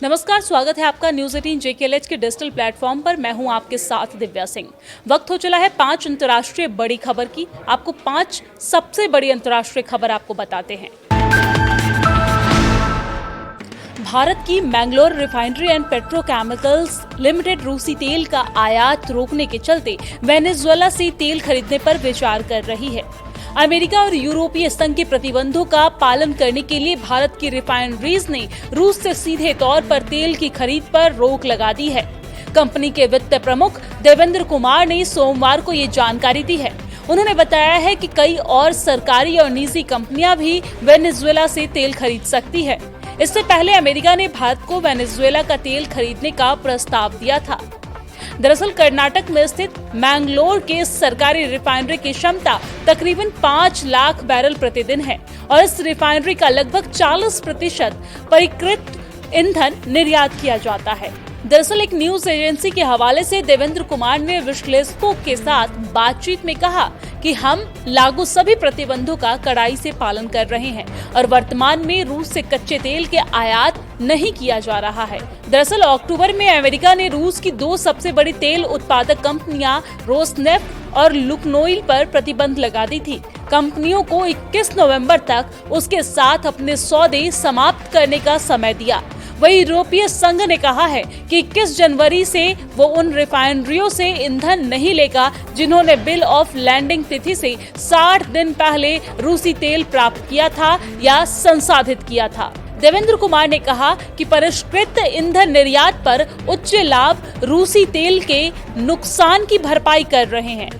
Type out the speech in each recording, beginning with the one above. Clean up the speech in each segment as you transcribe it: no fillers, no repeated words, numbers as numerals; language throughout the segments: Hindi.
नमस्कार, स्वागत है आपका न्यूज 18 JKLH के डिजिटल प्लेटफॉर्म पर। मैं हूं आपके साथ दिव्या सिंह। वक्त हो चला है 5 अंतर्राष्ट्रीय बड़ी खबर की। आपको 5 सबसे बड़ी अंतर्राष्ट्रीय खबर आपको बताते हैं। भारत की Mangalore refinery and petrochemicals limited रूसी तेल का आयात रोकने के चलते वेनेजुएला से तेल खरीदने पर विचार कर रही है। अमेरिका और यूरोपीय संघ के प्रतिबंधों का पालन करने के लिए भारत की रिफाइनरीज ने रूस से सीधे तौर पर तेल की खरीद पर रोक लगा दी है। कंपनी के वित्त प्रमुख देवेंद्र कुमार ने सोमवार को ये जानकारी दी है। उन्होंने बताया है कि कई और सरकारी और निजी कंपनियां भी वेनेजुएला से तेल खरीद सकती है। इससे पहले अमेरिका ने भारत को वेनेजुएला का तेल खरीदने का प्रस्ताव दिया था। दरअसल कर्नाटक में स्थित मैंगलोर के सरकारी रिफाइनरी की क्षमता तकरीबन 5 लाख बैरल प्रतिदिन है और इस रिफाइनरी का लगभग 40% परिष्कृत ईंधन निर्यात किया जाता है। दरअसल एक न्यूज एजेंसी के हवाले से देवेंद्र कुमार ने विश्लेषकों के साथ बातचीत में कहा कि हम लागू सभी प्रतिबंधों का कड़ाई से पालन कर रहे हैं और वर्तमान में रूस से कच्चे तेल के आयात नहीं किया जा रहा है। दरअसल अक्टूबर में अमेरिका ने रूस की 2 सबसे बड़ी तेल उत्पादक कंपनियां रोसनेफ्ट और लुक्नोइल पर प्रतिबंध लगा दी थी। कंपनियों को 21 नवंबर तक उसके साथ अपने सौदे समाप्त करने का समय दिया। वही यूरोपीय संघ ने कहा है कि 21 जनवरी से वो उन रिफाइनरियों से ईंधन नहीं लेगा जिन्होंने बिल ऑफ लैंडिंग तिथि से 60 दिन पहले रूसी तेल प्राप्त किया था या संसाधित किया था। देवेंद्र कुमार ने कहा कि परिष्कृत ईंधन निर्यात पर उच्च लाभ रूसी तेल के नुकसान की भरपाई कर रहे हैं।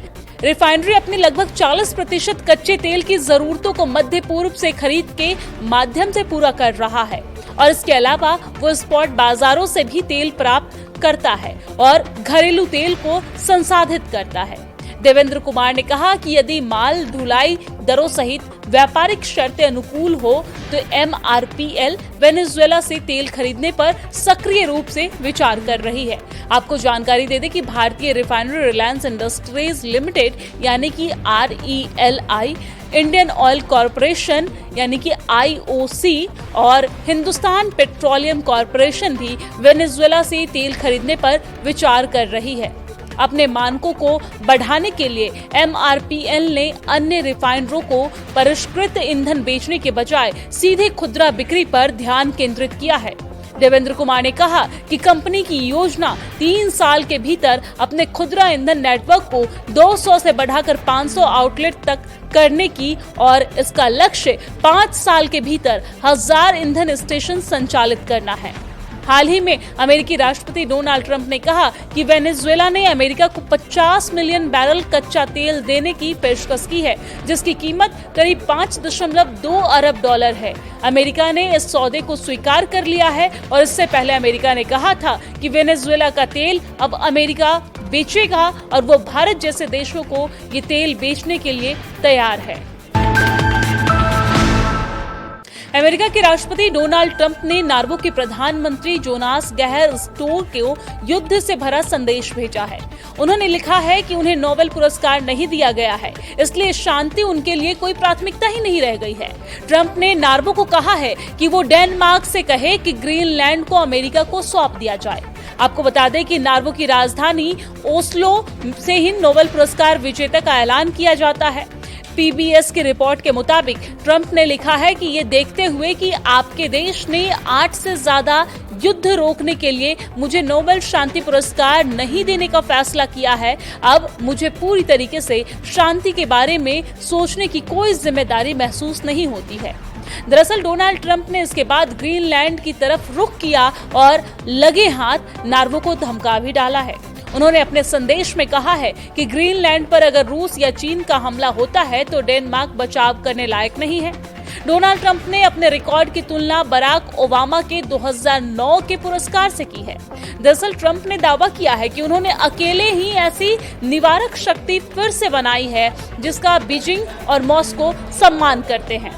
रिफाइनरी अपनी लगभग 40% कच्चे तेल की जरूरतों को मध्य पूर्व से खरीद के माध्यम से पूरा कर रहा है और इसके अलावा वो स्पॉट बाजारों से भी तेल प्राप्त करता है और घरेलू तेल को संसाधित करता है। देवेंद्र कुमार ने कहा कि यदि माल ढुलाई दरों सहित व्यापारिक शर्तें अनुकूल हो तो MRPL वेनेजुएला से तेल खरीदने पर सक्रिय रूप से विचार कर रही है। आपको जानकारी दे दें कि भारतीय रिफाइनरी रिलायंस इंडस्ट्रीज लिमिटेड यानी कि RELI, इंडियन ऑयल कॉरपोरेशन यानी कि IOC और हिंदुस्तान पेट्रोलियम कॉरपोरेशन भी वेनेजुएला से तेल खरीदने पर विचार कर रही है। अपने मानकों को बढ़ाने के लिए MRPL ने अन्य रिफाइनरों को परिष्कृत ईंधन बेचने के बजाय सीधे खुदरा बिक्री पर ध्यान केंद्रित किया है। देवेंद्र कुमार ने कहा कि कंपनी की योजना 3 साल के भीतर अपने खुदरा ईंधन नेटवर्क को 200 से बढ़ाकर 500 आउटलेट तक करने की और इसका लक्ष्य 5 साल के भीतर 1000 ईंधन स्टेशन संचालित करना है। हाल ही में अमेरिकी राष्ट्रपति डोनाल्ड ट्रंप ने कहा कि वेनेजुएला ने अमेरिका को 50 मिलियन बैरल कच्चा तेल देने की पेशकश की है, जिसकी कीमत करीब 5.2 अरब डॉलर है। अमेरिका ने इस सौदे को स्वीकार कर लिया है और इससे पहले अमेरिका ने कहा था कि वेनेजुएला का तेल अब अमेरिका बेचेगा और वो भारत जैसे देशों को ये तेल बेचने के लिए तैयार है। अमेरिका के राष्ट्रपति डोनाल्ड ट्रंप ने नार्वे के प्रधानमंत्री जोनास गहर स्टोर को युद्ध से भरा संदेश भेजा है। उन्होंने लिखा है कि उन्हें नोबेल पुरस्कार नहीं दिया गया है, इसलिए शांति उनके लिए कोई प्राथमिकता ही नहीं रह गई है। ट्रंप ने नार्वे को कहा है कि वो डेनमार्क से कहे कि ग्रीनलैंड को अमेरिका को सौंप दिया जाए। आपको बता दें कि नार्वे की राजधानी ओस्लो से ही नोबेल पुरस्कार विजेता का ऐलान किया जाता है। PBS की रिपोर्ट के मुताबिक ट्रंप ने लिखा है कि ये देखते हुए कि आपके देश ने 8 से ज्यादा युद्ध रोकने के लिए मुझे नोबेल शांति पुरस्कार नहीं देने का फैसला किया है, अब मुझे पूरी तरीके से शांति के बारे में सोचने की कोई जिम्मेदारी महसूस नहीं होती है। दरअसल डोनाल्ड ट्रंप ने इसके बाद ग्रीनलैंड की तरफ रुख किया और लगे हाथ नार्वे को धमका भी डाला है। उन्होंने अपने संदेश में कहा है कि ग्रीनलैंड पर अगर रूस या चीन का हमला होता है तो डेनमार्क बचाव करने लायक नहीं है। डोनाल्ड ट्रंप ने अपने रिकॉर्ड की तुलना बराक ओबामा के 2009 के पुरस्कार से की है। दरअसल ट्रंप ने दावा किया है कि उन्होंने अकेले ही ऐसी निवारक शक्ति फिर से बनाई है जिसका बीजिंग और मॉस्को सम्मान करते हैं।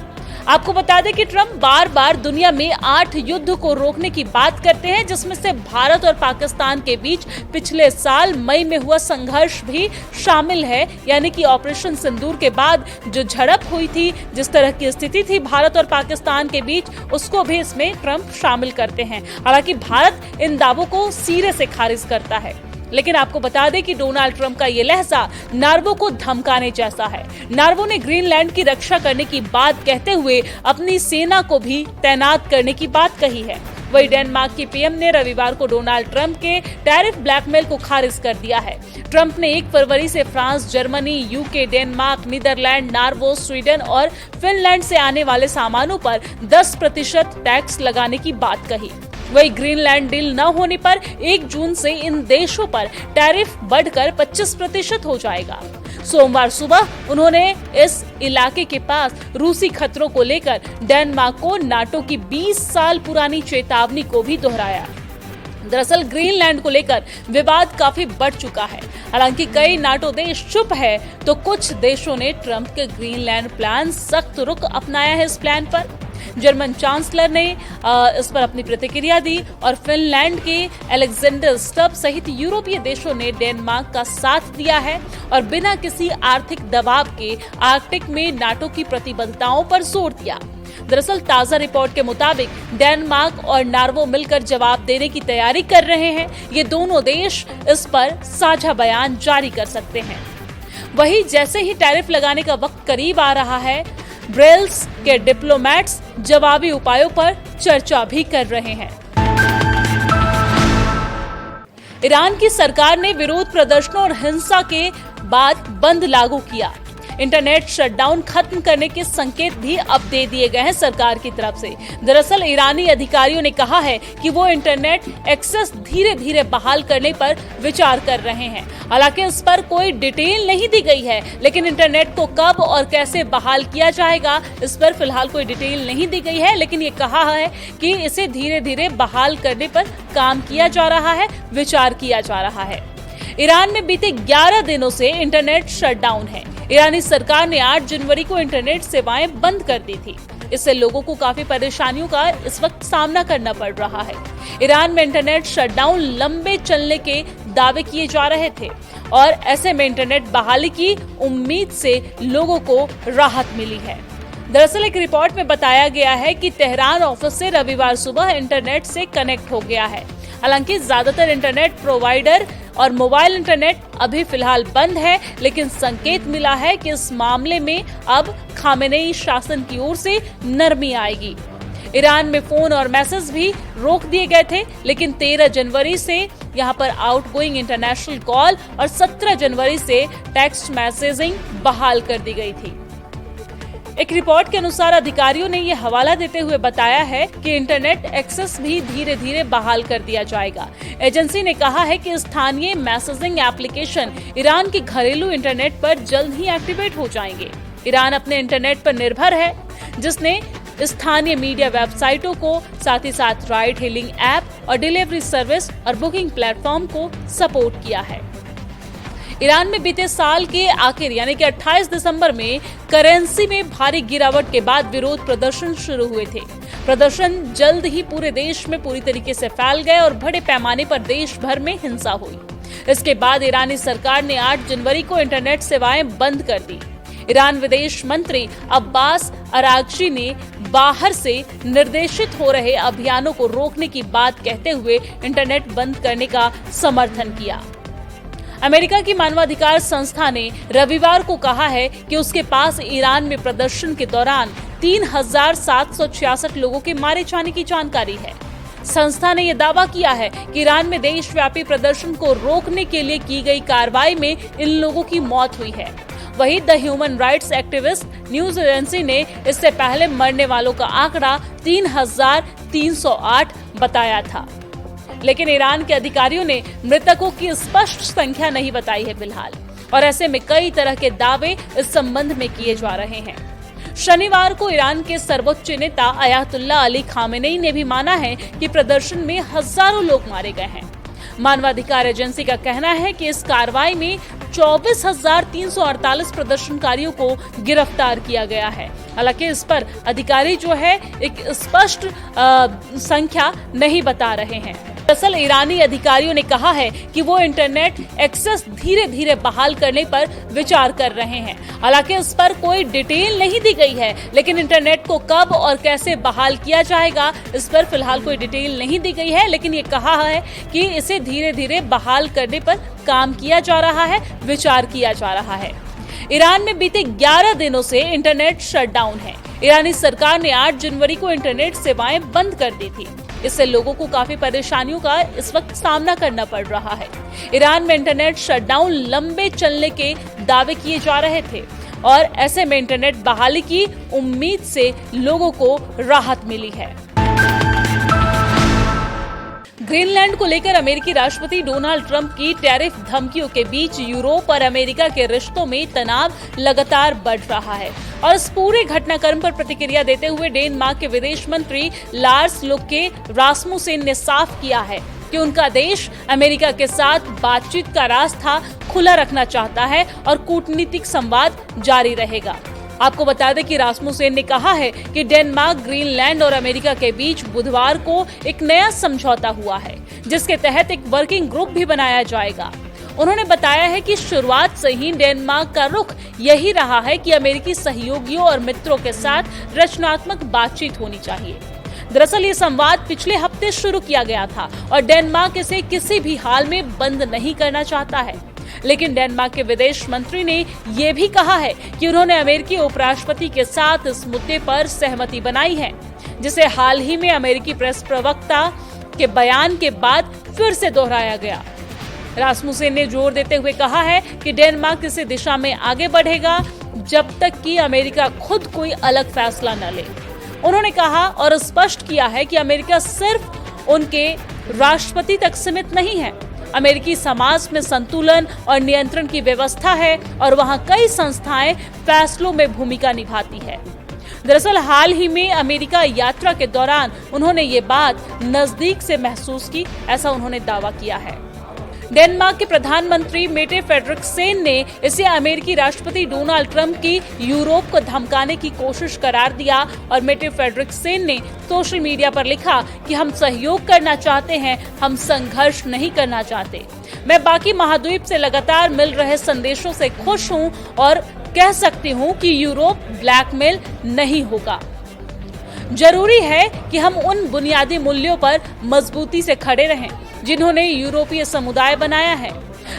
आपको बता दें कि ट्रंप बार बार दुनिया में 8 युद्ध को रोकने की बात करते हैं, जिसमें से भारत और पाकिस्तान के बीच पिछले साल मई में हुआ संघर्ष भी शामिल है। यानी कि ऑपरेशन सिंदूर के बाद जो झड़प हुई थी, जिस तरह की स्थिति थी भारत और पाकिस्तान के बीच, उसको भी इसमें ट्रंप शामिल करते हैं। हालांकि भारत इन दावों को सिरे से खारिज करता है। लेकिन आपको बता दें कि डोनाल्ड ट्रंप का ये लहजा नार्वो को धमकाने जैसा है। नार्वो ने ग्रीनलैंड की रक्षा करने की बात कहते हुए अपनी सेना को भी तैनात करने की बात कही है। वही डेनमार्क की पीएम ने रविवार को डोनाल्ड ट्रंप के टैरिफ ब्लैकमेल को खारिज कर दिया है। ट्रंप ने 1 फरवरी से France, Germany, UK, Denmark, Netherlands, Norway, Sweden और फिनलैंड से आने वाले सामानों पर 10% टैक्स लगाने की बात कही। वही ग्रीनलैंड डील न होने पर 1 जून से इन देशों पर टैरिफ बढ़कर 25% हो जाएगा। सोमवार सुबह उन्होंने इस इलाके के पास रूसी खतरों को लेकर डेनमार्क को नाटो की 20 साल पुरानी चेतावनी को भी दोहराया। दरअसल ग्रीनलैंड को लेकर विवाद काफी बढ़ चुका है। हालांकि कई नाटो देश चुप है, तो कुछ देशों ने ट्रंप के ग्रीनलैंड प्लान सख्त रुख अपनाया है। इस प्लान पर जर्मन चांसलर ने इस पर अपनी प्रतिक्रिया दी और फिनलैंड के अलेक्जेंडर स्टब सहित यूरोपीय देशों ने डेनमार्क का साथ दिया है और बिना किसी आर्थिक दबाव के आर्कटिक में नाटो की प्रतिबद्धताओं पर जोर दिया। दरअसल ताजा रिपोर्ट के मुताबिक डेनमार्क और नार्वे मिलकर जवाब देने की तैयारी कर रहे हैं। ये दोनों देश इस पर साझा बयान जारी कर सकते हैं। वहीं जैसे ही टैरिफ लगाने का वक्त करीब आ रहा है, ब्रेल्स के डिप्लोमैट्स जवाबी उपायों पर चर्चा भी कर रहे हैं। ईरान की सरकार ने विरोध प्रदर्शनों और हिंसा के बाद बंद लागू किया। इंटरनेट शटडाउन खत्म करने के संकेत भी अब दे दिए गए हैं सरकार की तरफ से। दरअसल ईरानी अधिकारियों ने कहा है कि वो इंटरनेट एक्सेस धीरे धीरे बहाल करने पर विचार कर रहे हैं। हालांकि इस पर कोई डिटेल नहीं दी गई है, लेकिन इंटरनेट को कब और कैसे बहाल किया जाएगा, इस पर फिलहाल कोई डिटेल नहीं दी गई है। लेकिन ये कहा है कि इसे धीरे धीरे बहाल करने पर काम किया जा रहा है, विचार किया जा रहा है। ईरान में बीते 11 दिनों से इंटरनेट शटडाउन है। ईरानी सरकार ने 8 जनवरी को इंटरनेट सेवाएं बंद कर दी थी। इससे लोगों को काफी परेशानियों का इस वक्त सामना करना पड़ रहा है। ईरान में इंटरनेट शटडाउन लंबे चलने के दावे किए जा रहे थे और ऐसे में इंटरनेट बहाली की उम्मीद से लोगों को राहत मिली है। दरअसल एक रिपोर्ट में बताया गया है कि तेहरान ऑफिस से रविवार सुबह इंटरनेट से कनेक्ट हो गया है। हालांकि ज्यादातर इंटरनेट प्रोवाइडर और मोबाइल इंटरनेट अभी फिलहाल बंद है, लेकिन संकेत मिला है कि इस मामले में अब खामेनेई शासन की ओर से नरमी आएगी। ईरान में फोन और मैसेज भी रोक दिए गए थे, लेकिन 13 जनवरी से यहां पर आउटगोइंग इंटरनेशनल कॉल और 17 जनवरी से टेक्स्ट मैसेजिंग बहाल कर दी गई थी। एक रिपोर्ट के अनुसार अधिकारियों ने यह हवाला देते हुए बताया है कि इंटरनेट एक्सेस भी धीरे धीरे बहाल कर दिया जाएगा। एजेंसी ने कहा है कि स्थानीय मैसेजिंग एप्लीकेशन ईरान के घरेलू इंटरनेट पर जल्द ही एक्टिवेट हो जाएंगे। ईरान अपने इंटरनेट पर निर्भर है, जिसने स्थानीय मीडिया वेबसाइटों को, साथ ही साथ राइड हेलिंग ऐप और डिलीवरी सर्विस और बुकिंग प्लेटफॉर्म को सपोर्ट किया है। ईरान में बीते साल के आखिर यानी कि 28 दिसंबर में करेंसी में भारी गिरावट के बाद विरोध प्रदर्शन शुरू हुए थे। प्रदर्शन जल्द ही पूरे देश में पूरी तरीके से फैल गए और बड़े पैमाने पर देश भर में हिंसा हुई। इसके बाद ईरानी सरकार ने 8 जनवरी को इंटरनेट सेवाएं बंद कर दी। ईरान विदेश मंत्री अब्बास अरागची ने बाहर से निर्देशित हो रहे अभियानों को रोकने की बात कहते हुए इंटरनेट बंद करने का समर्थन किया। अमेरिका की मानवाधिकार संस्था ने रविवार को कहा है कि उसके पास ईरान में प्रदर्शन के दौरान 3,766 लोगों के मारे जाने की जानकारी है। संस्था ने यह दावा किया है कि ईरान में देशव्यापी प्रदर्शन को रोकने के लिए की गई कार्रवाई में इन लोगों की मौत हुई है। वहीं the human rights activist news agency ने इससे पहले मरने वालों का आंकड़ा 3,308 बताया था, लेकिन ईरान के अधिकारियों ने मृतकों की स्पष्ट संख्या नहीं बताई है फिलहाल, और ऐसे में कई तरह के दावे इस संबंध में किए जा रहे हैं। शनिवार को ईरान के सर्वोच्च नेता अयातुल्लाह अली खामेनेई ने भी माना है कि प्रदर्शन में हजारों लोग मारे गए हैं। मानवाधिकार एजेंसी का कहना है कि इस कार्रवाई में 24,348 प्रदर्शनकारियों को गिरफ्तार किया गया है। हालांकि इस पर अधिकारी जो है एक स्पष्ट संख्या नहीं बता रहे हैं। दरअसल ईरानी अधिकारियों ने कहा है कि वो इंटरनेट एक्सेस धीरे धीरे बहाल करने पर विचार कर रहे हैं। हालांकि इस पर कोई डिटेल नहीं दी गई है, लेकिन इंटरनेट को कब और कैसे बहाल किया जाएगा इस पर फिलहाल कोई डिटेल नहीं दी गई है, लेकिन ये कहा है कि इसे धीरे धीरे बहाल करने पर काम किया जा रहा है, विचार किया जा रहा है। ईरान में बीते 11 दिनों से इंटरनेट शटडाउन है। ईरानी सरकार ने 8 जनवरी को इंटरनेट सेवाएं बंद कर दी थी। इससे लोगों को काफी परेशानियों का इस वक्त सामना करना पड़ रहा है। ईरान में इंटरनेट शटडाउन लंबे चलने के दावे किए जा रहे थे और ऐसे में इंटरनेट बहाली की उम्मीद से लोगों को राहत मिली है। ग्रीनलैंड को लेकर अमेरिकी राष्ट्रपति डोनाल्ड ट्रंप की टैरिफ धमकियों के बीच यूरोप और अमेरिका के रिश्तों में तनाव लगातार बढ़ रहा है और इस पूरे घटनाक्रम पर प्रतिक्रिया देते हुए डेनमार्क के विदेश मंत्री लार्स लुके रासमुसेन ने साफ किया है कि उनका देश अमेरिका के साथ बातचीत का रास्ता खुला रखना चाहता है और कूटनीतिक संवाद जारी रहेगा। आपको बता दें कि रासमुसेन ने कहा है कि डेनमार्क, ग्रीनलैंड और अमेरिका के बीच बुधवार को एक नया समझौता हुआ है, जिसके तहत एक वर्किंग ग्रुप भी बनाया जाएगा। उन्होंने बताया है कि शुरुआत से ही डेनमार्क का रुख यही रहा है कि अमेरिकी सहयोगियों और मित्रों के साथ रचनात्मक बातचीत होनी चाहिए। दरअसल ये संवाद पिछले हफ्ते शुरू किया गया था और डेनमार्क इसे किसी भी हाल में बंद नहीं करना चाहता है, लेकिन डेनमार्क के विदेश मंत्री ने यह भी कहा है कि उन्होंने अमेरिकी उपराष्ट्रपति के साथ इस मुद्दे पर सहमति बनाई है, जिसे हाल ही में अमेरिकी प्रेस प्रवक्ता के बयान के बाद फिर से दोहराया गया। रासमुसेन ने जोर देते हुए कहा है कि डेनमार्क इस दिशा में आगे बढ़ेगा जब तक कि अमेरिका खुद कोई अलग फैसला न ले। उन्होंने कहा और स्पष्ट किया है कि अमेरिका सिर्फ उनके राष्ट्रपति तक सीमित नहीं है। अमेरिकी समाज में संतुलन और नियंत्रण की व्यवस्था है और वहां कई संस्थाएं फैसलों में भूमिका निभाती है। दरअसल हाल ही में अमेरिका यात्रा के दौरान उन्होंने ये बात नजदीक से महसूस की, ऐसा उन्होंने दावा किया है। डेनमार्क के प्रधानमंत्री मेटे फ्रेडरिक्सेन ने इसे अमेरिकी राष्ट्रपति डोनाल्ड ट्रंप की यूरोप को धमकाने की कोशिश करार दिया और मेटे फ्रेडरिक्सेन ने सोशल मीडिया पर लिखा कि हम सहयोग करना चाहते हैं, हम संघर्ष नहीं करना चाहते। मैं बाकी महाद्वीप से लगातार मिल रहे संदेशों से खुश हूं और कह सकती हूं कि यूरोप ब्लैकमेल नहीं होगा। जरूरी है कि हम उन बुनियादी मूल्यों पर मजबूती से खड़े रहें जिन्होंने यूरोपीय समुदाय बनाया है।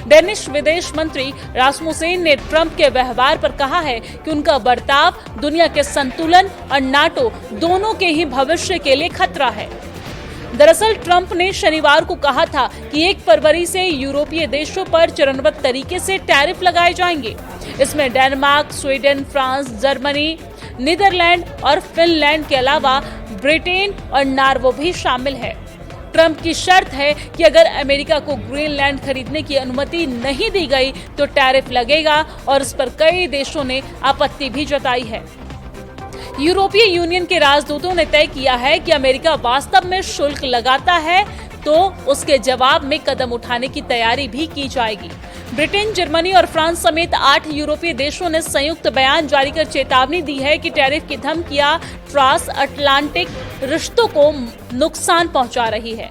डेनिश विदेश मंत्री रासमुसेन ने ट्रंप के व्यवहार पर कहा है कि उनका बर्ताव दुनिया के संतुलन और नाटो दोनों के ही भविष्य के लिए खतरा है। दरअसल ट्रंप ने शनिवार को कहा था कि 1 फरवरी से यूरोपीय देशों पर चरणबद्ध तरीके से टैरिफ लगाए जाएंगे। इसमें Denmark, Sweden, France, Germany, Netherlands और फिनलैंड के अलावा ब्रिटेन और नॉर्वे भी शामिल है। ट्रंप की शर्त है कि अगर अमेरिका को ग्रीनलैंड खरीदने की अनुमति नहीं दी गई तो टैरिफ लगेगा और इस पर कई देशों ने आपत्ति भी जताई है। यूरोपीय यूनियन के राजदूतों ने तय किया है कि अमेरिका वास्तव में शुल्क लगाता है तो उसके जवाब में कदम उठाने की तैयारी भी की जाएगी। ब्रिटेन, जर्मनी और फ्रांस समेत 8 यूरोपीय देशों ने संयुक्त बयान जारी कर चेतावनी दी है कि टैरिफ की धमकियां ट्रांस अटलांटिक रिश्तों को नुकसान पहुंचा रही है।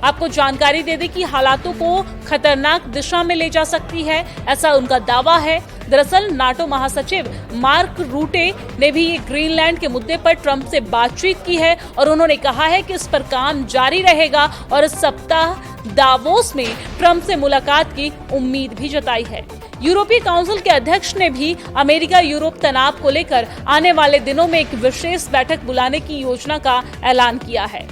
आपको जानकारी दे दें कि हालातों को खतरनाक दिशा में ले जा सकती है, ऐसा उनका दावा है। दरअसल नाटो महासचिव मार्क रूटे ने भी ग्रीनलैंड के मुद्दे पर ट्रंप से बातचीत की है और उन्होंने कहा है कि इस पर काम जारी रहेगा और इस सप्ताह दावोस में ट्रंप से मुलाकात की उम्मीद भी जताई है। यूरोपीय काउंसिल के अध्यक्ष ने भी अमेरिका यूरोप तनाव को लेकर आने वाले दिनों में एक विशेष बैठक बुलाने की योजना का ऐलान किया है।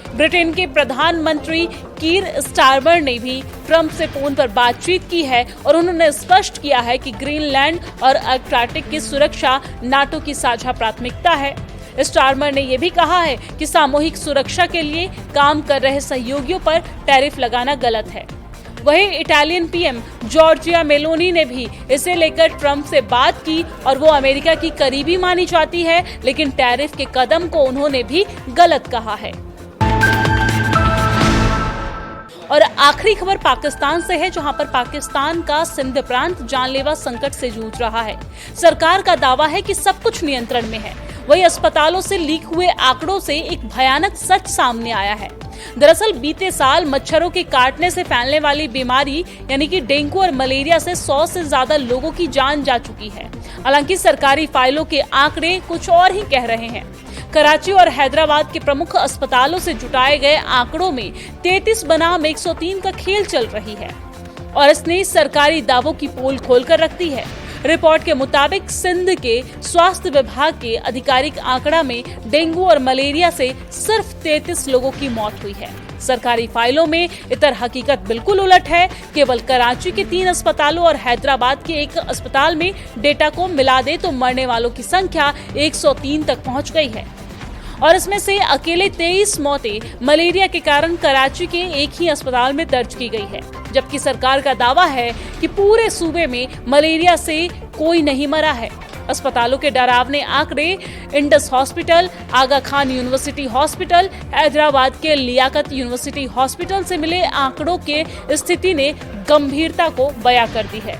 ब्रिटेन के प्रधानमंत्री कीर स्टारमर ने भी ट्रंप से फोन पर बातचीत की है और उन्होंने स्पष्ट किया है कि ग्रीनलैंड और अर्कटिक की सुरक्षा नाटो की साझा प्राथमिकता है। स्टारमर ने यह भी कहा है कि सामूहिक सुरक्षा के लिए काम कर रहे सहयोगियों पर टैरिफ लगाना गलत है। वहीं इटालियन पीएम जॉर्जिया मेलोनी ने भी इसे लेकर ट्रंप से बात की और वो अमेरिका की करीबी मानी जाती है, लेकिन टैरिफ के कदम को उन्होंने भी गलत कहा है। और आखिरी खबर पाकिस्तान से है, जहां पर पाकिस्तान का सिंध प्रांत जानलेवा संकट से जूझ रहा है। सरकार का दावा है कि सब कुछ नियंत्रण में है। वहीं अस्पतालों से लीक हुए आंकड़ों से एक भयानक सच सामने आया है। दरअसल बीते साल मच्छरों के काटने से फैलने वाली बीमारी यानी कि डेंगू और मलेरिया से 100 से ज्यादा लोगों की जान जा चुकी है। हालांकि सरकारी फाइलों के आंकड़े कुछ और ही कह रहे हैं। कराची और हैदराबाद के प्रमुख अस्पतालों से जुटाए गए आंकड़ों में 33 बनाम 103 का खेल चल रही है और इसने सरकारी दावों की पोल खोलकर रख दी है। रिपोर्ट के मुताबिक सिंध के स्वास्थ्य विभाग के आधिकारिक आंकड़ा में डेंगू और मलेरिया से सिर्फ 33 लोगों की मौत हुई है। सरकारी फाइलों में इतर हकीकत बिल्कुल उलट है। केवल कराची के 3 अस्पतालों और हैदराबाद के एक अस्पताल में डेटा को मिला दे तो मरने वालों की संख्या 103 तक पहुंच गई है और इसमें से अकेले 23 मौतें मलेरिया के कारण कराची के एक ही अस्पताल में दर्ज की गई है, जबकि सरकार का दावा है कि पूरे सूबे में मलेरिया से कोई नहीं मरा है। अस्पतालों के डरावने आंकड़े इंडस हॉस्पिटल, आगा खान यूनिवर्सिटी हॉस्पिटल, हैदराबाद के लियाकत यूनिवर्सिटी हॉस्पिटल से मिले आंकड़ों के स्थिति ने गंभीरता को बयां कर दी है।